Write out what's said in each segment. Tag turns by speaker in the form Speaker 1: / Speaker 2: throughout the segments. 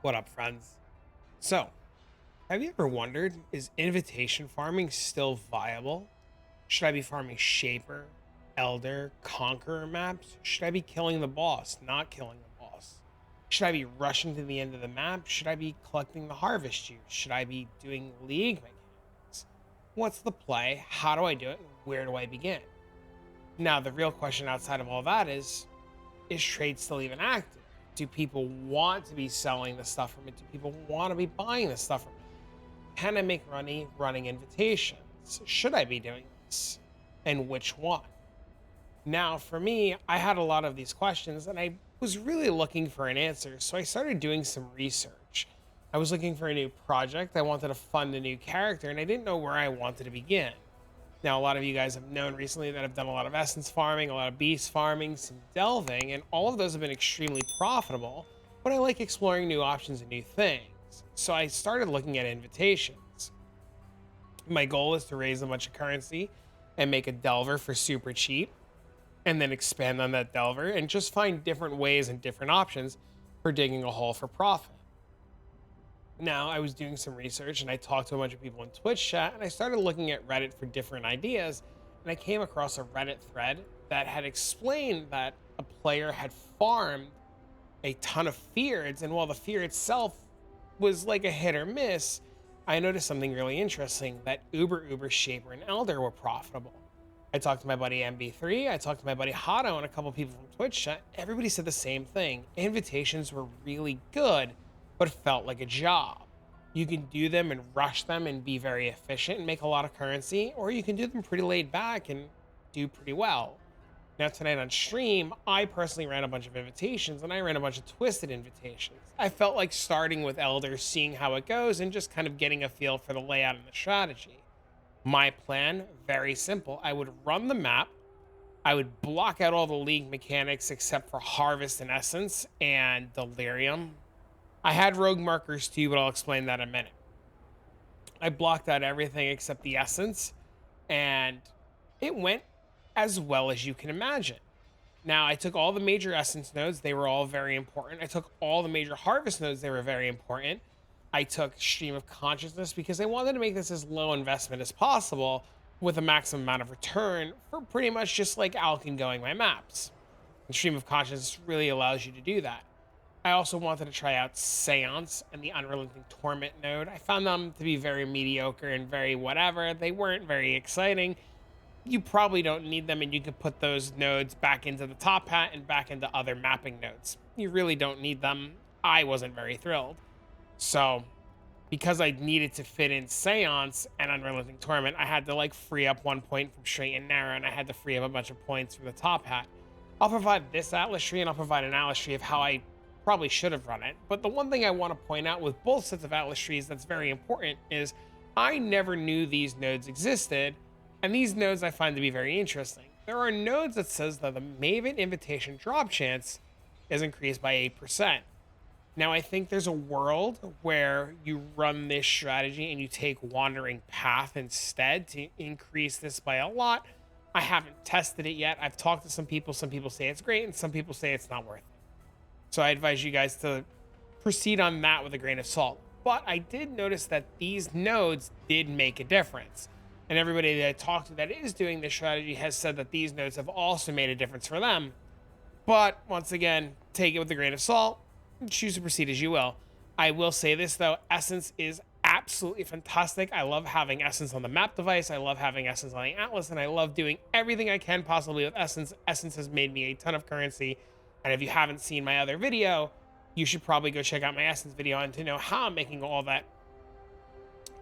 Speaker 1: What up, friends? So, have you ever wondered, is invitation farming still viable? Should I be farming Shaper, Elder, Conqueror maps? Should I be killing the boss, not killing the boss? Should I be rushing to the end of the map? Should I be collecting the harvest juice? Should I be doing league mechanics? What's the play? How do I do it? Where do I begin? Now, the real question outside of all that is trade still even active? Do people want to be selling the stuff from it? Do people want to be buying the stuff from it? Can I make money running invitations? Should I be doing this? And which one? Now, for me, I had a lot of these questions and I was really looking for an answer. So I started doing some research. I was looking for a new project. I wanted to fund a new character and I didn't know where I wanted to begin. Now, a lot of you guys have known recently that I've done a lot of essence farming, a lot of beast farming, some delving, and all of those have been extremely profitable, but I like exploring new options and new things. So I started looking at invitations. My goal is to raise a bunch of currency and make a delver for super cheap, and then expand on that delver and just find different ways and different options for digging a hole for profit. Now, I was doing some research and I talked to a bunch of people in Twitch chat and I started looking at Reddit for different ideas. And I came across a Reddit thread that had explained that a player had farmed a ton of feareds. And while the fear itself was like a hit or miss, I noticed something really interesting, that Uber, Shaper, and Elder were profitable. I talked to my buddy MB3, I talked to my buddy Hado, and a couple people from Twitch chat. Everybody said the same thing. Invitations were really good, but felt like a job. You can do them and rush them and be very efficient and make a lot of currency, or you can do them pretty laid back and do pretty well. Now, tonight on stream, I personally ran a bunch of invitations and I ran a bunch of twisted invitations. I felt like starting with Elder, seeing how it goes, and just kind of getting a feel for the layout and the strategy. My plan, very simple. I would run the map. I would block out all the league mechanics except for Harvest and Essence and Delirium. I had rogue markers too, but I'll explain that in a minute. I blocked out everything except the Essence, and it went as well as you can imagine. Now, I took all the major Essence nodes. They were all very important. I took all the major Harvest nodes. They were very important. I took Stream of Consciousness because I wanted to make this as low investment as possible with a maximum amount of return for pretty much just like Alkin going my maps. And Stream of Consciousness really allows you to do that. I also wanted to try out Seance and the Unrelenting Torment node. I found them to be very mediocre and very whatever. They weren't very exciting. You probably don't need them, and you can put those nodes back into the top hat and back into other mapping nodes. You really don't need them. I wasn't very thrilled. So, because I needed to fit in Seance and Unrelenting Torment, I had to like free up 1 point from Straight and Narrow, and I had to free up a bunch of points from the top hat. I'll provide this Atlas tree, and I'll provide an Atlas tree of how I probably should have run it. But the one thing I want to point out with both sets of Atlas trees that's very important is I never knew these nodes existed, and these nodes I find to be very interesting. There are nodes that says that the Maven Invitation drop chance is increased by 8%. Now, I think there's a world where you run this strategy and you take Wandering Path instead to increase this by a lot. I haven't tested it yet. I've talked to some people. Some people say it's great, and some people say it's not worth it. So I advise you guys to proceed on that with a grain of salt. But I did notice that these nodes did make a difference. And everybody that I talked to that is doing this strategy has said that these nodes have also made a difference for them. But once again, take it with a grain of salt. Choose to proceed as you will. I will say this though, Essence is absolutely fantastic. I love having Essence on the map device. I love having Essence on the Atlas, and I love doing everything I can possibly with Essence. Essence has made me a ton of currency. And if you haven't seen my other video, you should probably go check out my Essence video and to know how I'm making all that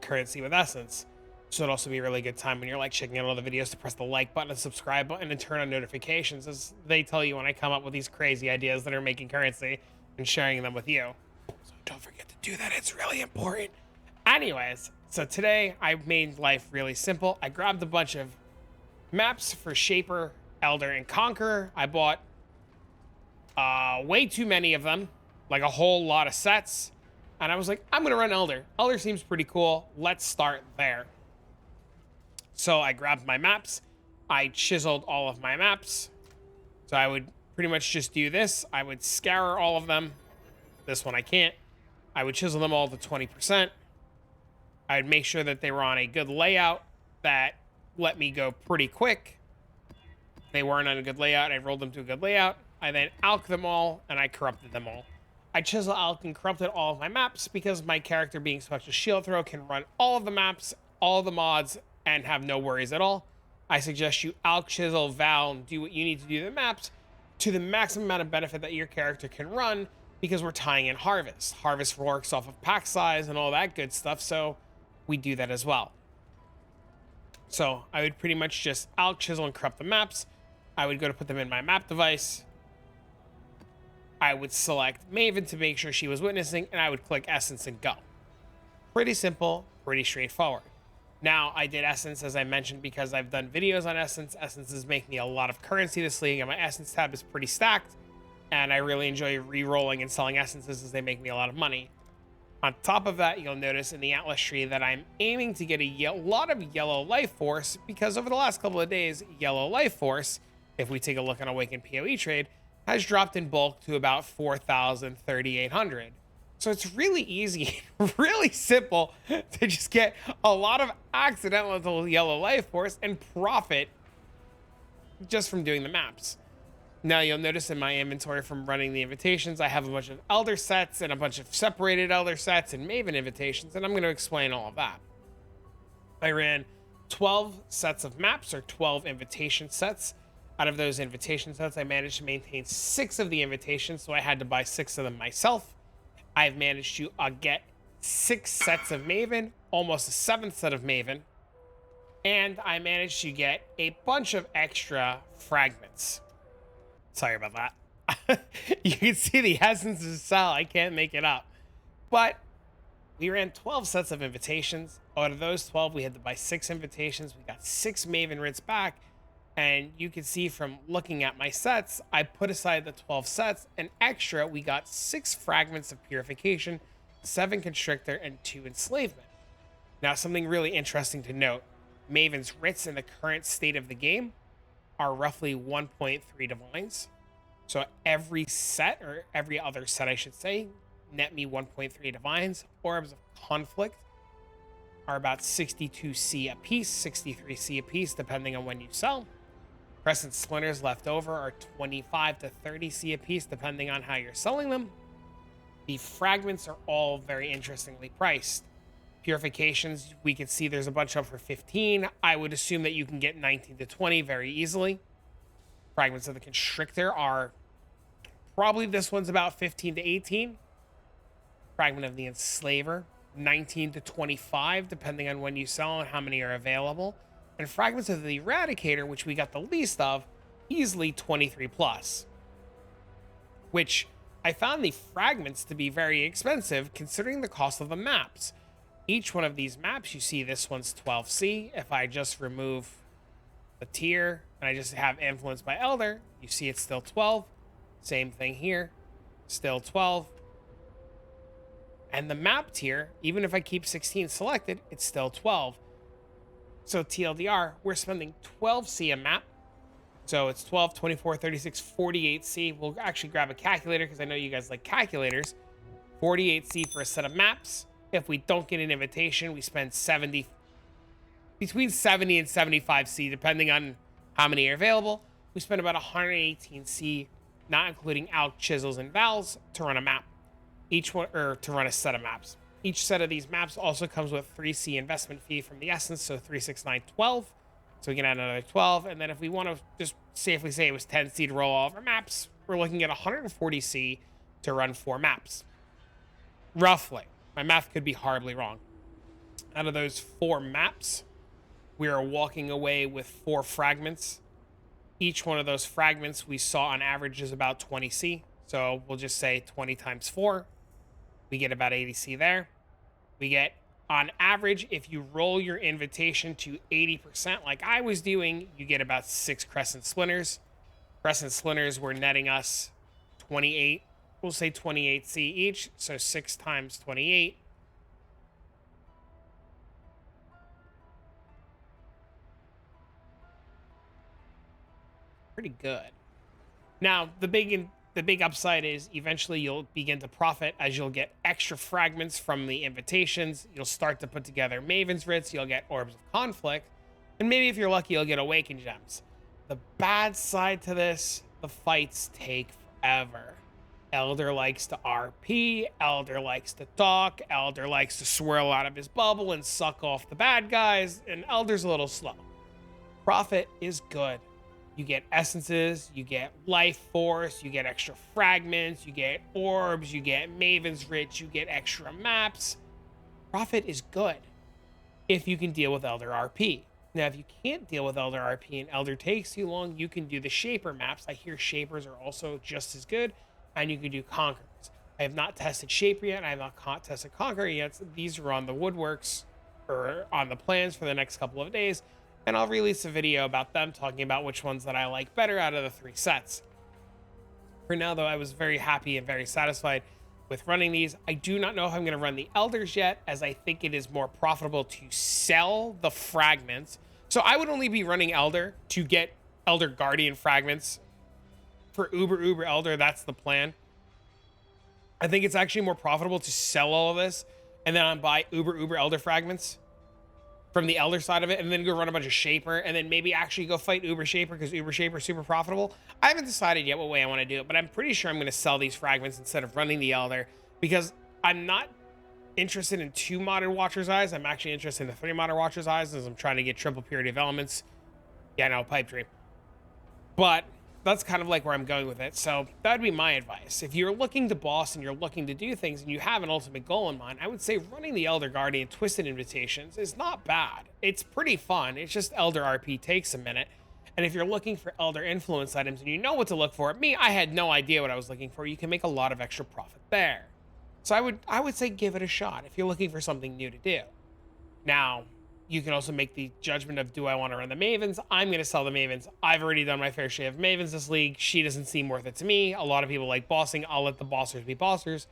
Speaker 1: currency with Essence. So it'll also be a really good time when you're like checking out all the videos to press the like button and subscribe button and turn on notifications, as they tell you when I come up with these crazy ideas that are making currency and sharing them with you. So don't forget to do that. It's really important. Anyways, so today I made life really simple. I grabbed a bunch of maps for Shaper, Elder, and Conqueror. I bought way too many of them, like a whole lot of sets. And I was like, I'm gonna run Elder. Elder seems pretty cool. Let's start there. So I grabbed my maps. I chiseled all of my maps. So I would pretty much just do this. I would scour all of them. This one I can't. I would chisel them all to 20%. I would make sure that they were on a good layout that let me go pretty quick. If they weren't on a good layout, I rolled them to a good layout. I then alked them all, and I corrupted them all. I chisel, alked, and corrupted all of my maps because my character, being Special Shield Throw, can run all of the maps, all of the mods, and have no worries at all. I suggest you alk, chisel, val, and do what you need to do to the maps to the maximum amount of benefit that your character can run, because we're tying in Harvest. Harvest works off of pack size and all that good stuff, so we do that as well. So I would pretty much just alk, chisel, and corrupt the maps. I would go to put them in my map device. I would select Maven to make sure she was witnessing, and I would click Essence and go. Pretty simple, pretty straightforward. Now, I did Essence, as I mentioned, because I've done videos on Essence. Essences make me a lot of currency this league, and my Essence tab is pretty stacked, and I really enjoy re-rolling and selling Essences as they make me a lot of money. On top of that, you'll notice in the Atlas tree that I'm aiming to get a lot of Yellow Life Force, because over the last couple of days, Yellow Life Force, if we take a look on Awakened POE trade, has dropped in bulk to about 4,300. So it's really easy, really simple to just get a lot of accidental Yellow Life Force and profit just from doing the maps. Now you'll notice in my inventory from running the invitations, I have a bunch of Elder sets and a bunch of separated Elder sets and Maven invitations, and I'm going to explain all of that. I ran 12 sets of maps, or 12 invitation sets. Out of those invitation sets, I managed to maintain 6 of the invitations, so I had to buy 6 of them myself. I've managed to get 6 sets of Maven, almost a 7th set of Maven, and I managed to get a bunch of extra fragments. Sorry about that. You can see the essences sell. I can't make it up. But we ran 12 sets of invitations. Out of those 12, we had to buy 6 invitations. We got 6 Maven writs back. And you can see from looking at my sets, I put aside the 12 sets, and extra, we got 6 fragments of purification, 7 constrictor, and 2 enslavement. Now, something really interesting to note, Maven's writs in the current state of the game are roughly 1.3 divines. So every set, or every other set, I should say, net me 1.3 divines. Orbs of conflict are about 62C a piece, 63C a piece, depending on when you sell. Crescent splinters left over are 25 to 30C a piece, depending on how you're selling them. The fragments are all very interestingly priced. Purifications, we can see there's a bunch up for 15. I would assume that you can get 19 to 20 very easily. Fragments of the constrictor are probably, this one's about 15 to 18. Fragment of the enslaver, 19 to 25, depending on when you sell and how many are available. And fragments of the eradicator, which we got the least of, easily 23 plus. Which I found the fragments to be very expensive considering the cost of the maps. Each one of these maps, you see this one's 12C. If I just remove the tier and I just have influence by Elder, you see it's still 12. Same thing here, still 12. And the map tier, even if I keep 16 selected, it's still 12. So TLDR, we're spending 12C a map. So it's 12, 24, 36, 48C. We'll actually grab a calculator because I know you guys like calculators. 48C for a set of maps. If we don't get an invitation, we spend 70, between 70 and 75C, depending on how many are available. We spend about 118C, not including alk, chisels, and vals, to run a map. Each one, or to run a set of maps. Each set of these maps also comes with 3C investment fee from the essence, so 3, 6, 9, 12. So we can add another 12. And then if we want to just safely say it was 10C to roll all of our maps, we're looking at 140C to run 4 maps. Roughly. My math could be horribly wrong. Out of those 4 maps, we are walking away with 4 fragments. Each one of those fragments we saw on average is about 20C. So we'll just say 20 times 4. We get about 80C there. We get, on average, if you roll your invitation to 80% like I was doing, you get about 6 crescent splinters. Crescent splinters were netting us 28. We'll say 28C each. So 6 times 28. Pretty good. Now, the big the big upside is eventually you'll begin to profit as you'll get extra fragments from the invitations. You'll start to put together Maven's Writs. You'll get Orbs of Conflict. And maybe if you're lucky, you'll get Awakened Gems. The bad side to this, the fights take forever. Elder likes to RP. Elder likes to talk. Elder likes to swirl out of his bubble and suck off the bad guys. And Elder's a little slow. Profit is good. You get essences, you get life force, you get extra fragments, you get orbs, you get Maven's Writs, you get extra maps. Profit is good if you can deal with Elder RP. Now, if you can't deal with Elder RP and Elder takes too long, you can do the Shaper maps. I hear Shapers are also just as good, and you can do Conquerors. I have not tested Shaper yet. I have not tested Conqueror yet. These are on the woodworks or on the plans for the next couple of days. And I'll release a video about them, talking about which ones that I like better out of the 3 sets. For now, though, I was very happy and very satisfied with running these. I do not know if I'm going to run the Elders yet, as I think it is more profitable to sell the fragments. So I would only be running Elder to get Elder Guardian fragments. For Uber Elder, that's the plan. I think it's actually more profitable to sell all of this and then buy Uber Elder fragments from the Elder side of it, and then go run a bunch of Shaper, and then maybe actually go fight Uber Shaper, because Uber Shaper is super profitable. I haven't decided yet what way I want to do it, but I'm pretty sure I'm going to sell these fragments instead of running the Elder, because I'm not interested in 2 Modern Watcher's Eyes. I'm actually interested in the 3 Modern Watcher's Eyes, as I'm trying to get triple purity of elements. Yeah, no, pipe dream. But that's kind of like where I'm going with it. So that'd be my advice. If you're looking to boss and you're looking to do things and you have an ultimate goal in mind, I would say running the Elder Guardian Twisted Invitations is not bad. It's pretty fun. It's just Elder RP takes a minute. And if you're looking for Elder influence items and you know what to look for, I had no idea what I was looking for. You can make a lot of extra profit there. So I would say give it a shot if you're looking for something new to do. Now, you can also make the judgment of, do I want to run the Mavens? I'm going to sell the Mavens. I've already done my fair share of Mavens this league. She doesn't seem worth it to me. A lot of people like bossing. I'll let the bossers be bossers.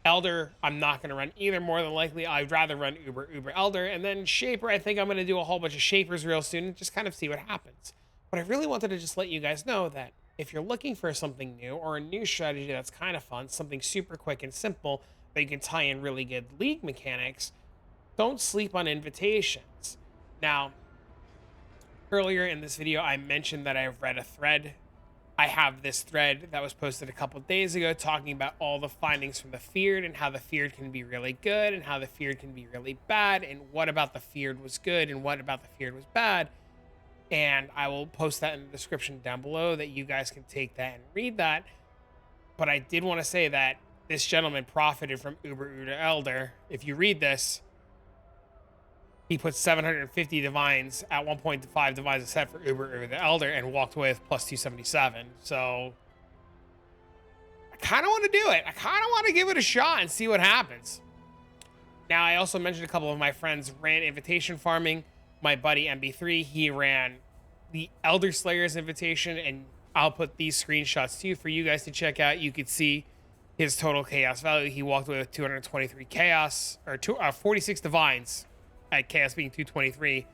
Speaker 1: Elder, I'm not going to run either, more than likely. I'd rather run Uber Elder. And then Shaper, I think I'm going to do a whole bunch of Shapers real soon and just kind of see what happens. But I really wanted to just let you guys know that if you're looking for something new or a new strategy that's kind of fun, something super quick and simple that you can tie in really good league mechanics, don't sleep on invitations. Now, earlier in this video, I mentioned that I've read a thread. I have this thread that was posted a couple days ago talking about all the findings from the Feared and how the Feared can be really good and how the Feared can be really bad and what about the Feared was good and what about the Feared was bad. And I will post that in the description down below that you guys can take that and read that. But I did want to say that this gentleman profited from Uber Elder. If you read this, he put 750 divines at 1.5 divines a set for Uber the Elder and walked away with plus 277. So I kind of want to do it. I kind of want to give it a shot and see what happens. Now, I also mentioned a couple of my friends ran invitation farming. My buddy MB3, he ran the Elder Slayer's invitation, and I'll put these screenshots to you for you guys to check out. You could see his total chaos value. He walked away with 223 chaos, or 46 divines, at chaos being 223.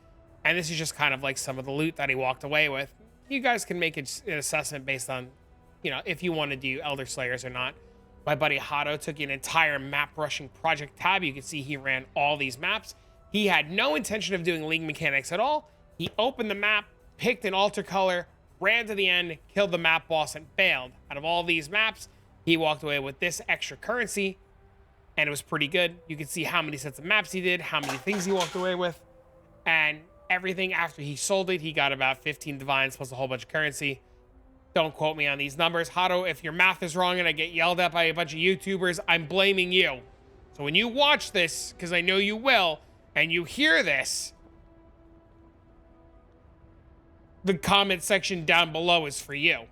Speaker 1: And this is just kind of like some of the loot that he walked away with. You guys can make an assessment based on, if you want to do Elder Slayers or not. My buddy Hado took an entire map rushing project tab. You can see he ran all these maps. He had no intention of doing league mechanics at all. He opened the map, picked an alter color, ran to the end, killed the map boss, and bailed. Out of all these maps, he walked away with this extra currency, and it was pretty good. You can see how many sets of maps he did, how many things he walked away with, and everything after he sold it, he got about 15 divines plus a whole bunch of currency. Don't quote me on these numbers. Hado, if your math is wrong and I get yelled at by a bunch of YouTubers, I'm blaming you. So when you watch this, because I know you will, and you hear this, the comment section down below is for you.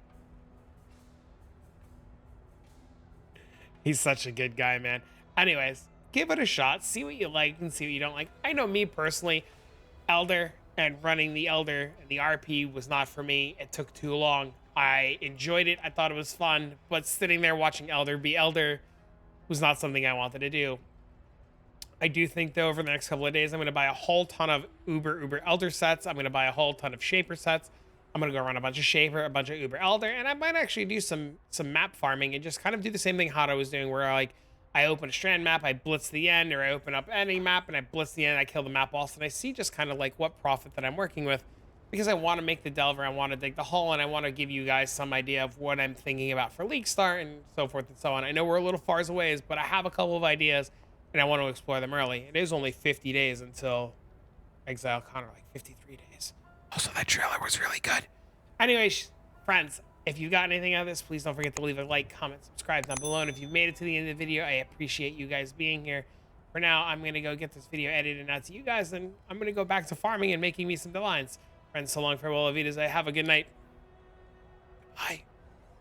Speaker 1: He's such a good guy, man. Anyways, give it a shot. See what you like and see what you don't like. I know me personally, Elder and running the Elder and the RP was not for me. It took too long. I enjoyed it. I thought it was fun. But sitting there watching Elder be Elder was not something I wanted to do. I do think, though, over the next couple of days, I'm going to buy a whole ton of Uber Elder sets. I'm going to buy a whole ton of Shaper sets. I'm gonna go run a bunch of Shaper, a bunch of Uber Elder, and I might actually do some map farming and just kind of do the same thing Hado was doing, where like I open a strand map, I blitz the end, or I open up any map and I blitz the end, I kill the map boss, and I see just kind of like what profit that I'm working with, because I want to make the Delver, I want to dig the hole, and I want to give you guys some idea of what I'm thinking about for League Start and so forth and so on. I know we're a little far away, but I have a couple of ideas and I want to explore them early. It is only 50 days until Exile Connor, like 53 days. Also, that trailer was really good. Anyways, friends, if you got anything out of this, please don't forget to leave a like, comment, subscribe down below. And if you've made it to the end of the video, I appreciate you guys being here. For now, I'm going to go get this video edited out to you guys, and I'm going to go back to farming and making me some divines. Friends, so long, farewell, Avitas. Have a good night. Bye.